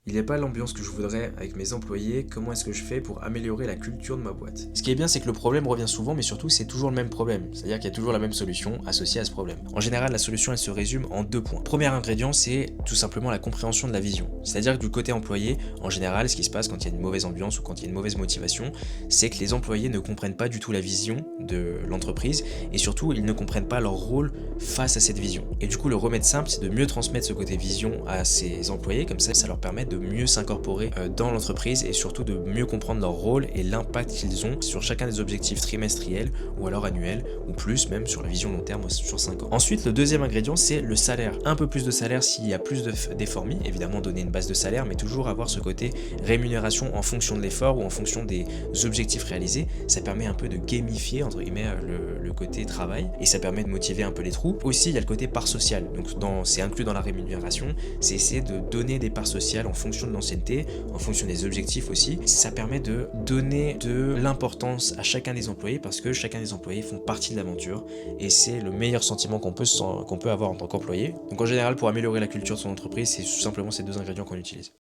il n'est pas l'ambiance que je voudrais avec mes employés, comment est-ce que je fais pour améliorer la culture de ma boîte? Ce qui est bien, c'est que le problème revient souvent, mais surtout, c'est toujours le même problème. C'est-à-dire qu'il y a toujours la même solution associée à ce problème. En général, la solution, elle se résume en 2 points. Premier ingrédient, c'est tout simplement la compréhension de la vision. C'est-à-dire que du côté employé, en général, ce qui se passe quand il y a une mauvaise ambiance ou quand il y a une mauvaise motivation, c'est que les employés ne comprennent pas du tout la vision de l'entreprise et surtout, ils ne comprennent pas leur rôle face à cette vision. Et du coup, le remède simple, c'est de mieux transmettre ce côté vision à ses employés, comme ça leur permet de mieux s'incorporer dans l'entreprise et surtout de mieux comprendre leur rôle et l'impact qu'ils ont sur chacun des objectifs trimestriels ou alors annuels ou plus même sur la vision long terme sur 5 ans. Ensuite, le deuxième ingrédient, c'est le salaire. Un peu plus de salaire s'il y a plus d'efforts mis, évidemment donner une base de salaire, mais toujours avoir ce côté rémunération en fonction de l'effort ou en fonction des objectifs réalisés. Ça permet un peu de gamifier entre guillemets le côté travail et ça permet de motiver un peu les troupes. Aussi, il y a le côté part sociale. Donc c'est inclus dans la rémunération, c'est essayer de donner des parts sociales en fonction de l'ancienneté, en fonction des objectifs aussi. Ça permet de donner de l'importance à chacun des employés parce que chacun des employés font partie de l'aventure et c'est le meilleur sentiment qu'on peut avoir en tant qu'employé. Donc en général, pour améliorer la culture de son entreprise, c'est tout simplement ces 2 ingrédients qu'on utilise.